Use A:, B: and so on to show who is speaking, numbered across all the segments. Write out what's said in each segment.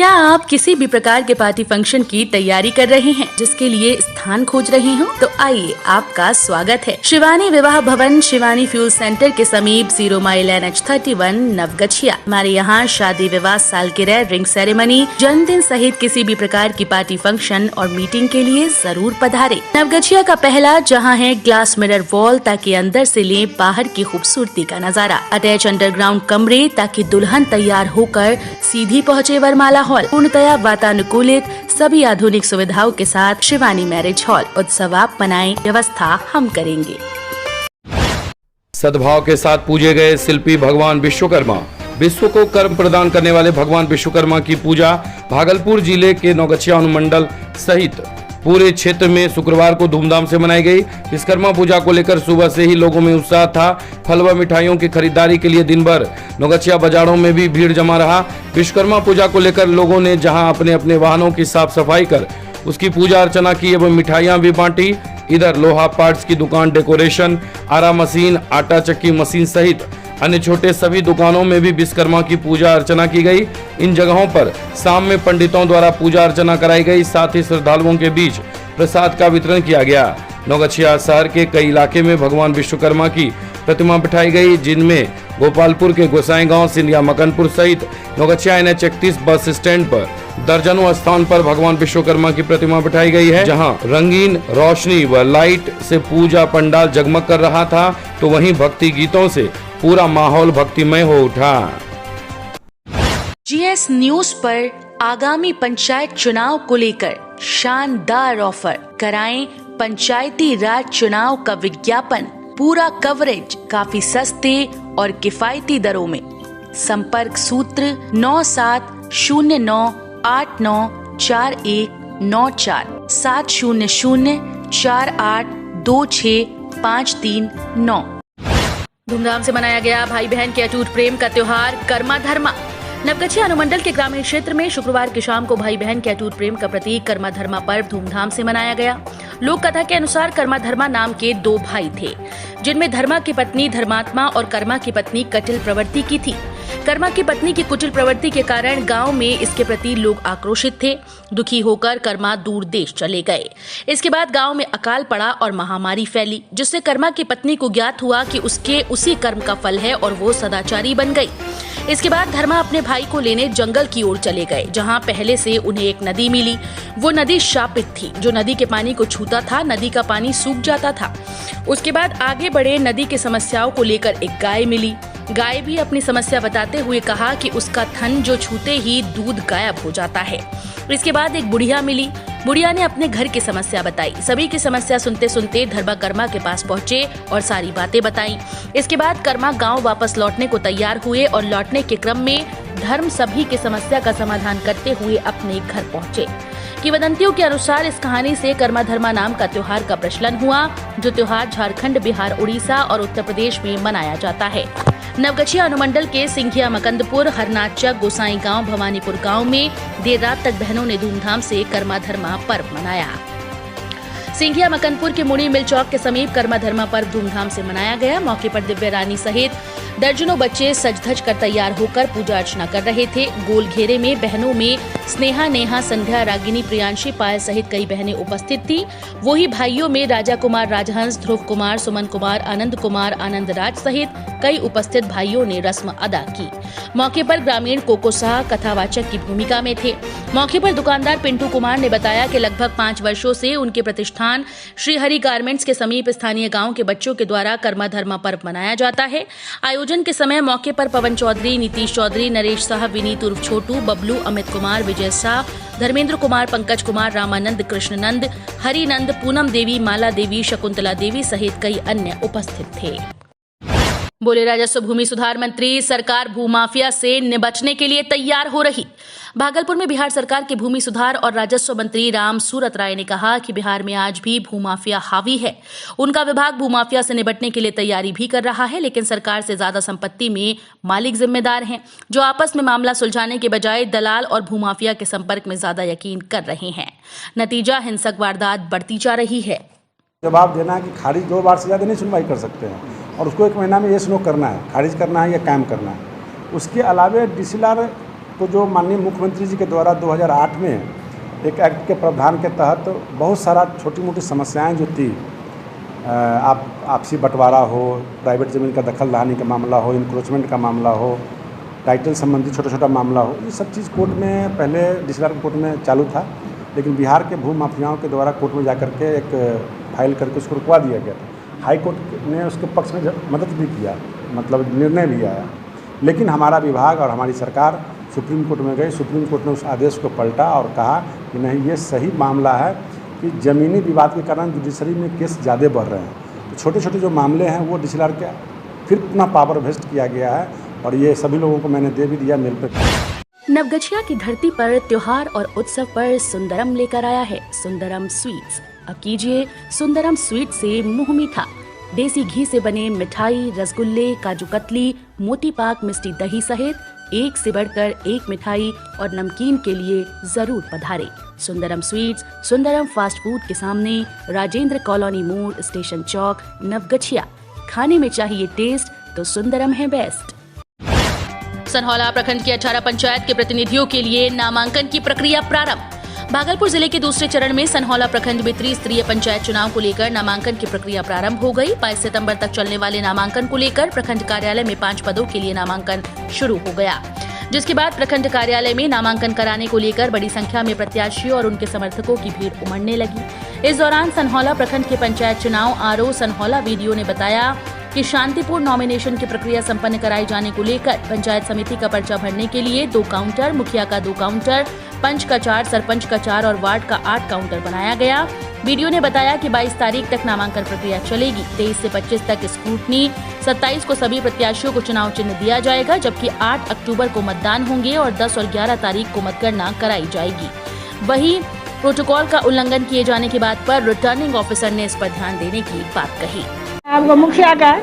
A: क्या आप किसी भी प्रकार के पार्टी फंक्शन की तैयारी कर रहे हैं, जिसके लिए स्थान खोज रहे हो? तो आइए, आपका स्वागत है शिवानी विवाह भवन, शिवानी फ्यूल सेंटर के समीप 0 माइल NH31 नवगछिया। हमारे यहाँ शादी, विवाह, सालगिरह, रिंग सेरेमनी, जन्मदिन सहित किसी भी प्रकार की पार्टी फंक्शन और मीटिंग के लिए जरूर पधारे। नवगछिया का पहला जहाँ है ग्लास मिरर वॉल, ताकि अंदर से ले बाहर की खूबसूरती का नजारा। अटैच अंडरग्राउंड कमरे, ताकि दुल्हन तैयार होकर सीधी पहुँचे वरमाला हॉल। पूर्णतया वातानुकूलित, सभी आधुनिक सुविधाओं के साथ शिवानी मैरिज हॉल। उत्सव आप मनाएं, व्यवस्था हम करेंगे।
B: सद्भाव के साथ पूजे गए शिल्पी भगवान विश्वकर्मा। विश्व को कर्म प्रदान करने वाले भगवान विश्वकर्मा की पूजा भागलपुर जिले के नवगछिया अनुमंडल सहित पूरे क्षेत्र में शुक्रवार को धूमधाम से मनाई गई। विश्वकर्मा पूजा को लेकर सुबह से ही लोगों में उत्साह था। फल व मिठाइयों की खरीदारी के लिए दिन भर नवगछिया बाजारों में भी भीड़ जमा रहा। विश्वकर्मा पूजा को लेकर लोगों ने जहां अपने अपने वाहनों की साफ सफाई कर उसकी पूजा अर्चना की एवं मिठाइयां भी बांटी। इधर लोहा पार्ट्स की दुकान, डेकोरेशन, आरा मशीन, आटा चक्की मशीन सहित अन्य छोटे सभी दुकानों में भी विश्वकर्मा की पूजा अर्चना की गई। इन जगहों पर शाम में पंडितों द्वारा पूजा अर्चना कराई गई। साथ ही श्रद्धालुओं के बीच प्रसाद का वितरण किया गया। नवगछिया शहर के कई इलाके में भगवान विश्वकर्मा की प्रतिमा बिठाई गई, जिनमें गोपालपुर के गोसाई गांव, सिंधिया मकनपुर सहित नवगछिया NH31 बस स्टैंड पर दर्जनों स्थान पर भगवान विश्वकर्मा की प्रतिमा बिठाई गई है, जहां रंगीन रोशनी व लाइट से पूजा पंडाल जगमग कर रहा था, तो वहीं भक्ति गीतों से पूरा माहौल भक्तिमय हो उठा।
A: GS न्यूज पर आगामी पंचायत चुनाव को लेकर शानदार ऑफर। कराएं पंचायती राज चुनाव का विज्ञापन, पूरा कवरेज काफी सस्ते और किफायती दरों में। संपर्क सूत्र 9709894194 700482653 धूमधाम से मनाया गया भाई बहन के अटूट प्रेम का त्योहार कर्मा धर्मा। नवगछिया अनुमंडल के ग्रामीण क्षेत्र में शुक्रवार की शाम को भाई बहन के अटूट प्रेम का प्रतीक कर्मा धर्मा पर्व धूमधाम से मनाया गया। लोक कथा के अनुसार कर्मा धर्मा नाम के 2 भाई थे, जिनमें धर्मा की पत्नी धर्मात्मा और कर्मा की पत्नी कटिल प्रवृत्ति की थी। कर्मा की पत्नी की कुटिल प्रवृत्ति के कारण गांव में इसके प्रति लोग आक्रोशित थे। दुखी होकर कर्मा दूर देश चले गए। इसके बाद गांव में अकाल पड़ा और महामारी फैली, जिससे कर्मा की पत्नी को ज्ञात हुआ कि उसके उसी कर्म का फल है और वो सदाचारी बन गई। इसके बाद धर्मा अपने भाई को लेने जंगल की ओर चले गए, जहां पहले से उन्हें एक नदी मिली। वो नदी शापित थी, जो नदी के पानी को छूता था नदी का पानी सूख जाता था। उसके बाद आगे बढ़े, नदी की समस्याओं को लेकर एक गाय मिली। गाय भी अपनी समस्या बताते हुए कहा कि उसका थन जो छूते ही दूध गायब हो जाता है। इसके बाद एक बुढ़िया मिली। बुढ़िया ने अपने घर की समस्या बताई। सभी की समस्या सुनते सुनते धर्मा कर्मा के पास पहुंचे और सारी बातें बताई। इसके बाद कर्मा गांव वापस लौटने को तैयार हुए और लौटने के क्रम में धर्म सभी की समस्या का समाधान करते हुए अपने घर पहुंचे। किंवदंतियों के अनुसार इस कहानी से कर्मा धर्मा नाम का त्योहार का प्रचलन हुआ, जो त्योहार झारखंड, बिहार, उड़ीसा और उत्तर प्रदेश में मनाया जाता है। नवगछिया अनुमंडल के सिंघिया मकंदपुर, हरनाचक, गोसाई गांव, भवानीपुर गांव में देर रात तक बहनों ने धूमधाम से कर्मा धर्मा पर्व मनाया। सिंघिया मकनपुर के मुनी मिल चौक के समीप कर्मा धर्मा पर्व धूमधाम से मनाया गया। मौके पर दिव्या रानी सहित दर्जनों बच्चे सज धज कर तैयार होकर पूजा अर्चना कर रहे थे। गोल घेरे में बहनों में स्नेहा, नेहा, संध्या, रागिनी, प्रियांशी, पायल सहित कई बहनें उपस्थित थी। वही भाइयों में राजा कुमार, राजहंस, ध्रुव कुमार, सुमन कुमार, कुमार, आनंद राज सहित कई उपस्थित भाइयों ने रस्म अदा की। मौके पर ग्रामीण कोको शाह कथावाचक की भूमिका में थे। मौके पर दुकानदार पिंटू कुमार ने बताया कि लगभग 5 वर्षों से उनके प्रतिष्ठान श्री हरि गारमेंट्स के समीप स्थानीय गांव के बच्चों के द्वारा कर्मा धर्मा पर्व मनाया जाता है। आयोजन के समय मौके पर पवन चौधरी, नीतीश चौधरी, नरेश साहब, विनीत उर्फ छोटू, बबलू, अमित कुमार, विजय शाह, धर्मेंद्र कुमार, पंकज कुमार, रामानंद, कृष्णनंद, हरिनंद, पूनम देवी, माला देवी, शकुंतला देवी सहित कई अन्य उपस्थित थे। बोले राजस्व भूमि सुधार मंत्री, सरकार भूमाफिया से निपटने के लिए तैयार हो रही। भागलपुर में बिहार सरकार के भूमि सुधार और राजस्व मंत्री राम सूरत राय ने कहा कि बिहार में आज भी भूमाफिया हावी है। उनका विभाग भूमाफिया से निपटने के लिए तैयारी भी कर रहा है, लेकिन सरकार से ज्यादा संपत्ति में मालिक जिम्मेदार हैं, जो आपस में मामला सुलझाने के बजाय दलाल और भूमाफिया के संपर्क में ज्यादा यकीन कर रहे हैं। नतीजा, हिंसक वारदात बढ़ती जा रही है।
C: जवाब देना है कि खारिज 2 बार से ज़्यादा नहीं सुनवाई कर सकते हैं और उसको 1 महीना में ये सुनो करना है, खारिज करना है या कायम करना है। उसके अलावे DCLR आपको जो माननीय मुख्यमंत्री जी के द्वारा 2008 में एक एक्ट के प्रावधान के तहत बहुत सारा छोटी मोटी समस्याएं जो थी, आपसी बंटवारा हो, प्राइवेट ज़मीन का दखल दानी का मामला हो, इंक्रोचमेंट का मामला हो, टाइटल संबंधी छोटा छोटा मामला हो, ये सब चीज़ कोर्ट में पहले डिस्ट्रिक्ट कोर्ट में चालू था, लेकिन बिहार के भू माफियाओं के द्वारा कोर्ट में जाकर के एक फाइल करके उसको रुकवा दिया गया था। हाई कोर्ट ने उसके पक्ष में मदद भी किया, मतलब निर्णय भी आया, लेकिन हमारा विभाग और हमारी सरकार सुप्रीम कोर्ट में गई। सुप्रीम कोर्ट ने उस आदेश को पलटा और कहा कि नहीं, ये सही मामला है कि ज़मीनी विवाद के कारण जुडिशरी में केस ज़्यादा बढ़ रहे हैं, तो छोटे छोटे जो मामले हैं वो डिस्ट्रिक्ट के फिर पुनः पावर वेस्ट किया गया है, और ये सभी लोगों को मैंने दे भी दिया मेल पे।
A: नवगछिया की धरती पर त्योहार और उत्सव पर सुंदरम लेकर आया है सुंदरम स्वीट्स। अब कीजिए सुंदरम स्वीट से मुंह मीठा। देसी घी से बने मिठाई, रसगुल्ले, काजू कतली, मोती पाक, मिष्टी दही सहित एक से बढ़कर एक मिठाई और नमकीन के लिए जरूर पधारे। Sundaram sweets, Sundaram fast food के सामने, राजेंद्र कॉलोनी मोड़, स्टेशन चौक, नवगछिया। खाने में चाहिए टेस्ट तो सुंदरम है बेस्ट। सनहौला प्रखंड की 18 पंचायत के प्रतिनिधियों के लिए नामांकन की प्रक्रिया प्रारंभ। भागलपुर जिले के दूसरे चरण में सनहौला प्रखंड में त्रिस्तरीय पंचायत चुनाव को लेकर नामांकन की प्रक्रिया प्रारंभ हो गई। 22 सितंबर तक चलने वाले नामांकन को लेकर प्रखंड कार्यालय में 5 पदों के लिए नामांकन शुरू हो गया, जिसके बाद प्रखंड कार्यालय में नामांकन कराने को लेकर बड़ी संख्या में प्रत्याशियों और उनके समर्थकों की भीड़ उमड़ने लगी। इस दौरान सनहौला प्रखंड के पंचायत चुनाव आरओ सनहौला वीडियो ने बताया कि शांतिपूर्ण नॉमिनेशन की प्रक्रिया संपन्न कराए जाने को लेकर पंचायत समिति का पर्चा भरने के लिए 2 काउंटर, मुखिया का 2 काउंटर, पंच का 4, सरपंच का 4 और वार्ड का 8 काउंटर बनाया गया। वीडियो ने बताया कि 22 तारीख तक नामांकन प्रक्रिया चलेगी। 23 से 25 तक स्क्रूटनी, 27 को सभी प्रत्याशियों को चुनाव चिन्ह दिया जाएगा, जबकि 8 अक्टूबर को मतदान होंगे और 10 और 11 तारीख को मतगणना कराई जाएगी। वहीं प्रोटोकॉल का उल्लंघन किए जाने की बात पर रिटर्निंग ऑफिसर ने इस पर ध्यान देने की बात कही।
D: आपको मुखिया का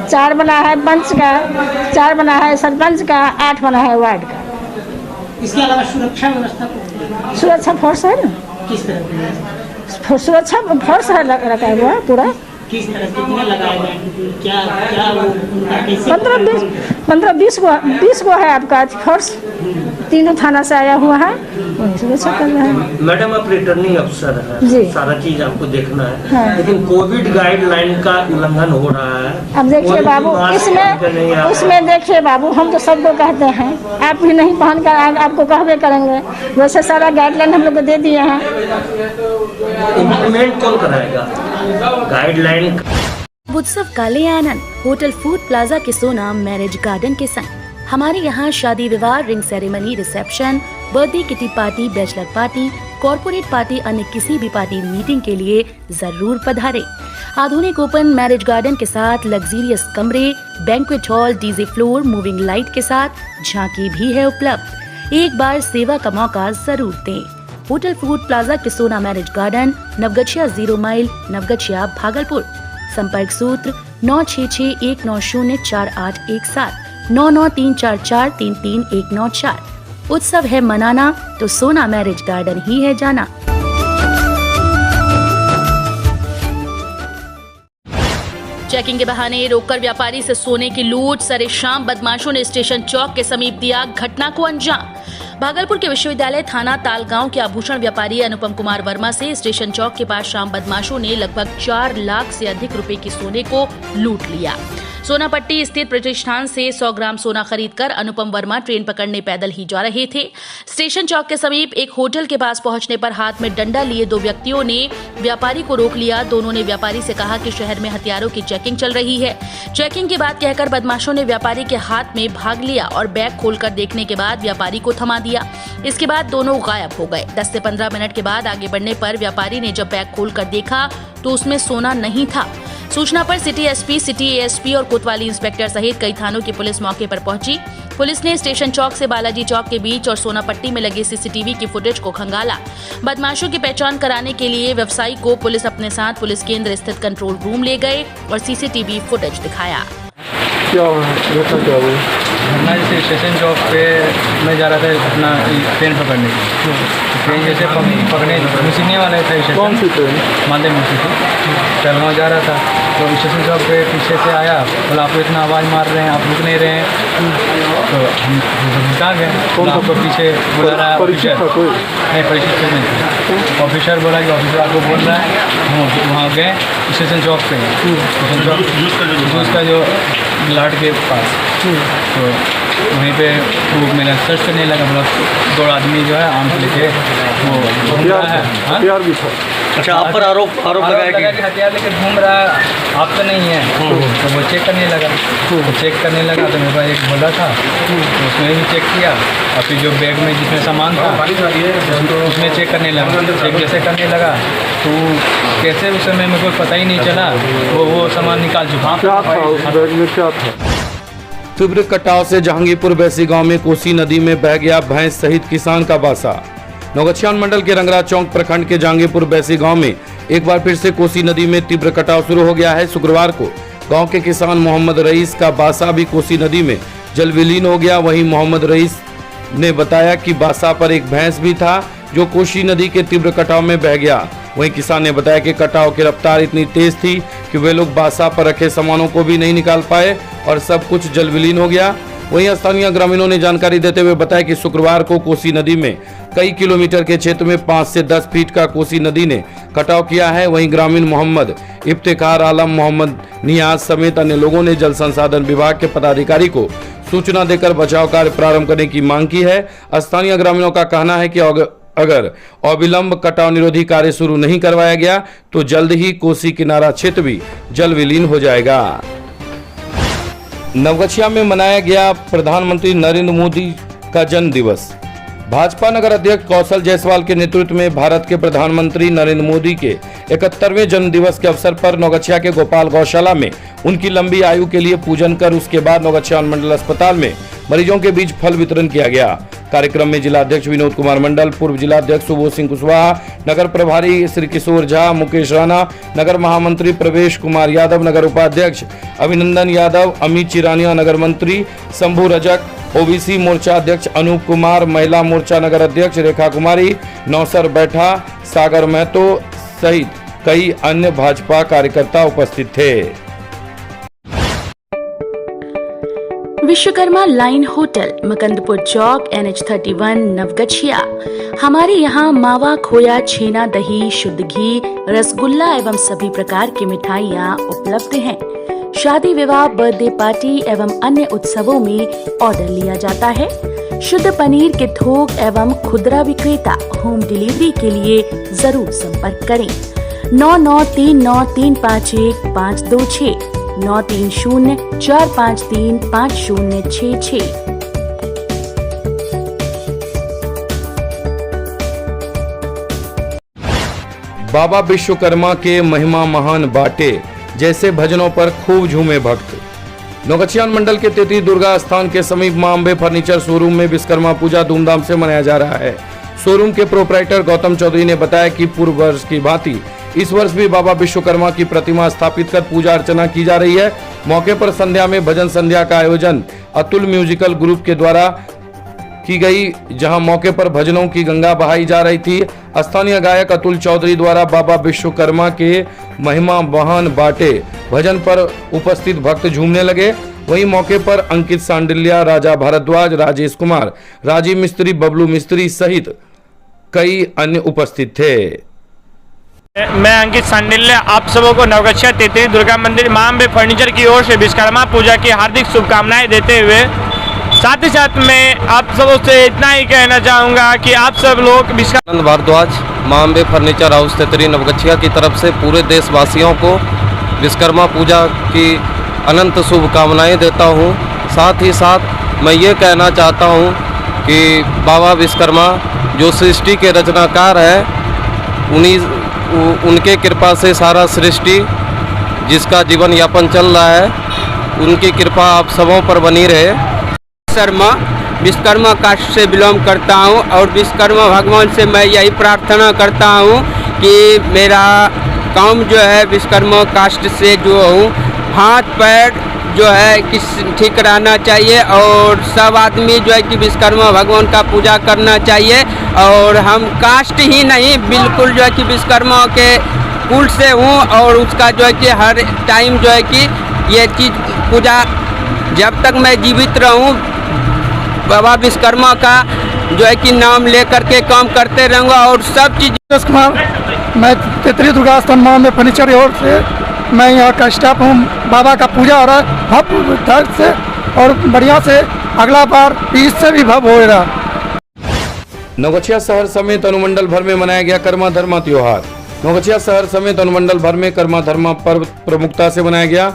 D: 4 बना है, पंच का 4 बना है, सरपंच का 8 बना है, वार्ड का।
E: इसके अलावा सुरक्षा व्यवस्था
D: सुरक्षा फोर्स है ना,
E: किस तरह की
D: सुरक्षा फोर्स है रखा हुआ पूरा।
E: किस तरह कितने लगाए गए, क्या क्या वो उनका कैसे
D: 15-20 को है आपका फोर्स। 3 थाना से आया हुआ है, वही सुरक्षा कर रहे हैं।
F: मैडम आप रिटर्निंग अफसर
D: जी।
F: है, सारा चीज आपको देखना है।
D: हाँ।
F: लेकिन कोविड गाइडलाइन का उल्लंघन हो रहा है।
D: अब देखिए बाबू, उसमें देखिए बाबू, हम तो सबको कहते हैं, आप भी नहीं पहन कर आपको कहबे करेंगे। वैसे सारा गाइडलाइन हम लोग को दे दिए हैं।
F: इम्प्लीमेंट कौन कराएगा गाइडलाइन?
A: उत्सव का ले आनंद होटल फूड प्लाजा के सोना मैरिज गार्डन के संग। हमारे यहाँ शादी विवाह, ring ceremony, reception, birthday kitty party, bachelor party, corporate party, अन्य किसी भी पार्टी मीटिंग के लिए जरूर पधारे। आधुनिक ओपन मैरिज गार्डन के साथ लग्जरियस कमरे, banquet hall, DJ floor, moving light के साथ झांकी भी है उपलब्ध। एक बार सेवा का मौका जरूर दें। होटल फूड प्लाजा के Sona marriage garden, Navgachhia 0 mile, Navgachhia, Bhagalpur. संपर्क सूत्र 9661904817, 9934433194। उत्सव है मनाना तो सोना मैरिज गार्डन ही है जाना। चेकिंग के बहाने रोककर व्यापारी से सोने की लूट, सरेशाम बदमाशों ने स्टेशन चौक के समीप दिया घटना को अंजाम। भागलपुर के विश्वविद्यालय थाना तालगांव के आभूषण व्यापारी अनुपम कुमार वर्मा से स्टेशन चौक के पास शाम बदमाशों ने लगभग 4 लाख से अधिक रुपए की सोने को लूट लिया। सोनापट्टी स्थित प्रतिष्ठान से 100 ग्राम सोना खरीदकर अनुपम वर्मा ट्रेन पकड़ने पैदल ही जा रहे थे। स्टेशन चौक के समीप एक होटल के पास पहुंचने पर हाथ में डंडा लिए 2 व्यक्तियों ने व्यापारी को रोक लिया। दोनों ने व्यापारी से कहा कि शहर में हथियारों की चेकिंग चल रही है। चेकिंग की बात कहकर बदमाशों ने व्यापारी के हाथ में भाग लिया और बैग खोलकर देखने के बाद व्यापारी को थमा दिया। इसके बाद दोनों गायब हो गए। 10 से 15 मिनट के बाद आगे बढ़ने पर व्यापारी ने जब बैग खोलकर देखा तो उसमें सोना नहीं था। सूचना पर सिटी एसपी, सिटी एएसपी और कोतवाली इंस्पेक्टर सहित कई थानों की पुलिस मौके पर पहुंची। पुलिस ने स्टेशन चौक से बालाजी चौक के बीच और सोनापट्टी में लगे सीसीटीवी की फुटेज को खंगाला। बदमाशों की पहचान कराने के लिए व्यवसायी को पुलिस अपने साथ पुलिस केंद्र स्थित कंट्रोल रूम ले गए और सीसीटीवी फुटेज दिखाया।
G: क्या घटना जैसे स्टेशन चौक पे मैं जा रहा था अपना ट्रेन पकड़ने की। ट्रेन जैसे पकड़ने घुसने वाला था।
C: कौन सी ट्रेन?
G: मालदह में थी, तालगांव जा रहा था। तो स्टेशन चौक पे पीछे से आया, बोला आप इतना आवाज़ मार रहे हैं, आप रुक नहीं रहे हैं। तो हम रुका गए, बोला आपको पीछे बुला रहा है ऑफिसर। नहीं, परिचित से नहीं, ऑफिसर बोला कि ऑफिसर आपको बोल रहा है। हम वहाँ गए स्टेशन चौक पे, स्टेशन चौक उसका जो लाट के पास, तो वहीं पे वो मेरा सर्च करने लगा। मतलब 2 आदमी जो है आम लेके वो घूम रहा है। हथियार भी था।
F: अच्छा, आप पर आरोप लगाया कि
G: हथियार लेके घूम रहा है, आप तो नहीं है। तो वो चेक करने लगा, तो चेक करने लगा तो मेरे पास एक बोला था, तो उसने भी चेक किया। और फिर जो बैग में जिसमें सामान था उसमें चेक करने लगा। चेक जैसे करने लगा तो कैसे उस समय मेरे को पता ही नहीं चला, वो सामान निकाल चुका।
C: क्या था उस बैग में, क्या था?
B: तीव्र कटाव से जहांगीरपुर बैसी गांव में कोसी नदी में बह गया भैंस सहित किसान का बासा। नौगछिया मंडल के रंगरा चौक प्रखंड के जहांगीरपुर बैसी गांव में एक बार फिर से कोसी नदी में तीव्र कटाव शुरू हो गया है। शुक्रवार को गांव के किसान मोहम्मद रईस का बासा भी कोसी नदी में जल विलीन हो गया। वहीं मोहम्मद रईस ने बताया कि बासा पर एक भैंस भी था जो कोसी नदी के तीव्र कटाव में बह गया। वहीं किसान ने बताया कि कटाव की रफ्तार इतनी तेज थी कि वे लोग बासा पर रखे सामानों को भी नहीं निकाल पाए और सब कुछ जल विलीन हो गया। वहीं स्थानीय ग्रामीणों ने जानकारी देते हुए बताया कि शुक्रवार को कोसी नदी में कई किलोमीटर के क्षेत्र में 5 से 10 फीट का कोसी नदी ने कटाव किया है। वहीं ग्रामीण मोहम्मद इफ्तिखार आलम, मोहम्मद नियाज समेत अन्य लोगों ने जल संसाधन विभाग के पदाधिकारी को सूचना देकर बचाव कार्य प्रारंभ करने की मांग की है। स्थानीय ग्रामीणों का कहना है कि अगर अविलंब कटाव निरोधी कार्य शुरू नहीं करवाया गया तो जल्द ही कोसी किनारा क्षेत्र भी जल विलीन हो जाएगा। नवगछिया में मनाया गया प्रधानमंत्री नरेंद्र मोदी का जन्म दिवस। भाजपा नगर अध्यक्ष कौशल जायसवाल के नेतृत्व में भारत के प्रधानमंत्री नरेंद्र मोदी के 71वें जन्म दिवस के अवसर पर नौगछिया के गोपाल गौशाला में उनकी लंबी आयु के लिए पूजन कर उसके बाद नौगछिया मंडल अस्पताल में मरीजों के बीच फल वितरण किया गया। कार्यक्रम में जिलाध्यक्ष विनोद कुमार मंडल, पूर्व जिलाध्यक्ष सुबोध सिंह कुशवाहा, नगर प्रभारी श्री किशोर झा, मुकेश राणा, नगर महामंत्री प्रवेश कुमार यादव, नगर उपाध्यक्ष अभिनंदन यादव, अमित चिरानिया, नगर मंत्री शंभू रजक, ओबीसी मोर्चा अध्यक्ष अनूप कुमार, महिला मोर्चा नगर अध्यक्ष रेखा कुमारी, नौसर बैठा, सागर महतो सहित कई अन्य भाजपा कार्यकर्ता उपस्थित थे।
A: विश्वकर्मा लाइन होटल, मकंदपुर चौक, NH31, नवगछिया। हमारे यहाँ मावा, खोया, छेना, दही, शुद्ध घी, रसगुल्ला एवं सभी प्रकार की मिठाइयाँ उपलब्ध हैं। शादी, विवाह, बर्थडे पार्टी एवं अन्य उत्सवों में ऑर्डर लिया जाता है। शुद्ध पनीर के थोक एवं खुदरा विक्रेता। होम डिलीवरी के लिए जरूर संपर्क करें 9939351526 9304535066।
B: बाबा विश्वकर्मा के महिमा महान बाटे जैसे भजनों पर खूब झूमे भक्त। नौगछिया मंडल के तेती दुर्गा स्थान के समीप मां अम्बे फर्नीचर शोरूम में विश्वकर्मा पूजा धूमधाम से मनाया जा रहा है। शोरूम के प्रोपराइटर गौतम चौधरी ने बताया कि पूर्व वर्ष की भांति इस वर्ष भी बाबा विश्वकर्मा की प्रतिमा स्थापित कर पूजा अर्चना की जा रही है। मौके पर संध्या में भजन संध्या का आयोजन अतुल म्यूजिकल ग्रुप के द्वारा की गई, जहां मौके पर भजनों की गंगा बहाई जा रही थी। स्थानीय गायक अतुल चौधरी द्वारा बाबा विश्वकर्मा के महिमा महान बाटे भजन पर उपस्थित भक्त झूमने लगे। वहीं मौके पर अंकित सांडिल्या, राजा भारद्वाज, राजेश कुमार, राजीव मिस्त्री, बबलू मिस्त्री सहित कई अन्य उपस्थित थे।
H: मैं अंकित सांडिल्या आप सबों को नवगछिया तेतरी दुर्गा मंदिर मां अम्बे फर्नीचर की ओर से विश्वकर्मा पूजा की हार्दिक शुभकामनाएं देते हुए साथ ही साथ मैं आप सबों से इतना ही कहना चाहूँगा कि आप सब लोग
I: आनंद भारद्वाज मां अम्बे फर्नीचर हाउस तेतरी नवगछिया की तरफ से पूरे देशवासियों को विश्वकर्मा पूजा की अनंत शुभकामनाएं देता हूं। साथ ही साथ मैं ये कहना चाहता हूं कि बाबा विश्वकर्मा जो सृष्टि के रचनाकार है, उनके कृपा से सारा सृष्टि जिसका जीवन यापन चल रहा है, उनकी कृपा आप सबों पर बनी रहे।
J: शर्मा विश्वकर्मा कास्ट से बिलोंग करता हूं और विश्वकर्मा भगवान से मैं यही प्रार्थना करता हूं कि मेरा काम जो है विश्वकर्मा कास्ट से जो हूं, हाथ पैर जो है किस ठीक रहना चाहिए और सब आदमी जो है कि विश्वकर्मा भगवान का पूजा करना चाहिए। और हम कास्ट ही नहीं बिल्कुल जो है कि विश्वकर्मा के स्कूल से हूँ और उसका जो है कि हर टाइम जो है कि ये चीज़ पूजा जब तक मैं जीवित रहूँ बाबा विश्वकर्मा का जो है कि नाम लेकर के काम करते रहूँगा और सब चीज़।
K: कुमार, मैं तेतरी दुर्गा स्थान मां में फर्नीचर और से मैं यहाँ का स्टाफ हूँ। बाबा का पूजा हो रहा है भव्य ढंग से और बढ़िया से, अगला बार इससे भी भव्य हो रहा।
B: नवगछिया शहर समेत अनुमंडल भर में मनाया गया कर्मा धर्मा त्योहार। नवगछिया शहर समेत अनुमंडल भर में कर्मा धर्मा पर्व प्रमुखता से मनाया गया।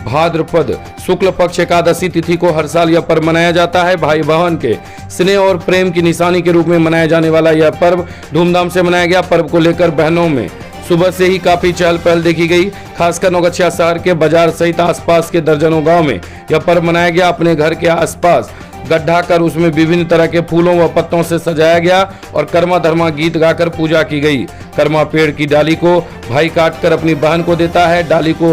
B: भाद्रपद शुक्ल पक्ष एकादशी तिथि को हर साल यह पर्व मनाया जाता है। भाई बहन के स्नेह और प्रेम की निशानी के रूप में मनाया जाने वाला यह पर्व धूमधाम से मनाया गया। पर्व को लेकर बहनों में सुबह से ही काफी चहल पहल देखी गई। खासकर नवगछिया शहर के बाजार सहित आसपास के दर्जनों गांव में यह पर्व मनाया गया। अपने घर के आसपास गड्ढा कर उसमें विभिन्न तरह के फूलों व पत्तों से सजाया गया और कर्मा धर्मा गीत गाकर पूजा की गई। कर्मा पेड़ की डाली को भाई काटकर अपनी बहन को देता है। डाली को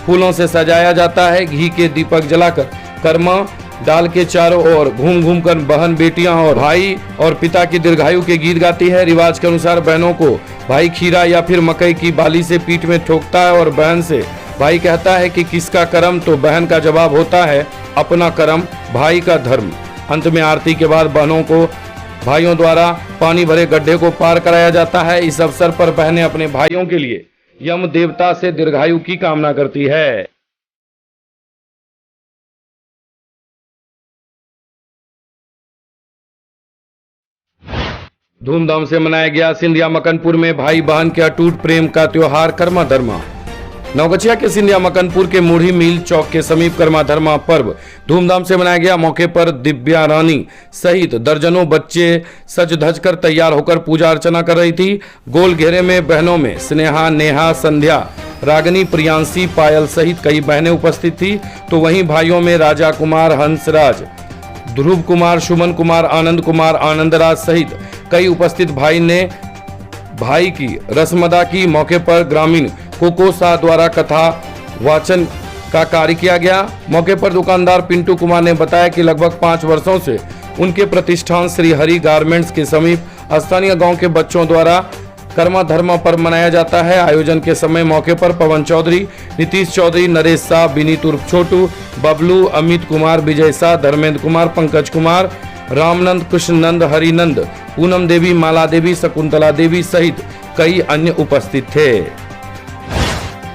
B: फूलों से सजाया जाता है। घी के दीपक जलाकर कर्मा डाल के चारों ओर घूम घूम कर बहन, बेटियां और भाई और पिता की दीर्घायु के गीत गाती है। रिवाज के अनुसार बहनों को भाई खीरा या फिर मकई की बाली से पीठ में ठोकता है और बहन से भाई कहता है कि किसका कर्म, तो बहन का जवाब होता है अपना कर्म, भाई का धर्म। अंत में आरती के बाद बहनों को भाइयों द्वारा पानी भरे गड्ढे को पार कराया जाता है। इस अवसर पर बहनें अपने भाइयों के लिए यम देवता से दीर्घायु की कामना करती है। धूमधाम से मनाया गया सिंधिया मकनपुर में भाई बहन के अटूट प्रेम का त्योहार कर्मा धर्मा। नवगछिया के सिंधिया मकनपुर के मूढ़ी मिल चौक के समीप कर्मा धर्मा पर्व धूमधाम से मनाया गया। मौके पर दिव्या रानी सहित दर्जनों बच्चे सज धज कर तैयार होकर पूजा अर्चना कर रही थी। गोल घेरे में बहनों में स्नेहा, नेहा, संध्या, रागनी, प्रियांशी, पायल सहित कई बहनें उपस्थित थी। तो वहीं भाइयों में राजा कुमार, हंसराज, ध्रुव कुमार, सुमन कुमार, आनंदराज सहित कई उपस्थित भाई ने भाई की रस्म अदा की। मौके पर ग्रामीण कोको शाह द्वारा कथा वाचन का कार्य किया गया। मौके पर दुकानदार पिंटू कुमार ने बताया कि लगभग 5 वर्षों से उनके प्रतिष्ठान श्री हरि गारमेंट्स के समीप स्थानीय गांव के बच्चों द्वारा कर्मा धर्मा पर्व मनाया जाता है। आयोजन के समय मौके पर पवन चौधरी, नीतीश चौधरी, नरेश शाह, विनीत उर्फ छोटू, बबलू, अमित कुमार, विजय शाह, धर्मेंद्र कुमार, पंकज कुमार, रामनंद, कृष्णनंद, हरिनंद, पूनम देवी, माला देवी, शकुंतला देवी सहित कई अन्य उपस्थित थे।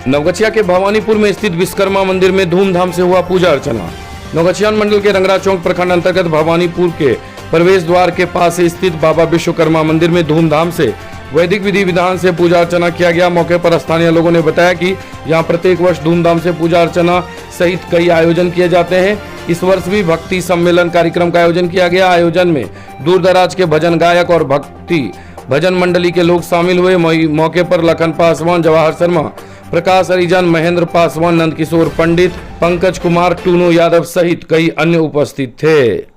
B: नवगछिया के भवानीपुर में स्थित विश्वकर्मा मंदिर में धूमधाम से हुआ पूजा अर्चना। नवगछिया मंडल के रंगरा चौक प्रखंड अंतर्गत भवानीपुर के प्रवेश द्वार के पास स्थित बाबा विश्वकर्मा मंदिर में धूमधाम से वैदिक विधि विधान से पूजा अर्चना किया गया। मौके पर स्थानीय लोगों ने बताया कि यहाँ प्रत्येक वर्ष धूमधाम से पूजा अर्चना सहित कई आयोजन किए जाते हैं। इस वर्ष भी भक्ति सम्मेलन कार्यक्रम का आयोजन किया गया। आयोजन में दूर दराज के भजन गायक और भक्ति भजन मंडली के लोग शामिल हुए। मौके पर लखन पासवान, जवाहर शर्मा, प्रकाश हरिजन, महेंद्र पासवान, नंदकिशोर पंडित, पंकज कुमार, टूनू यादव सहित कई अन्य उपस्थित थे।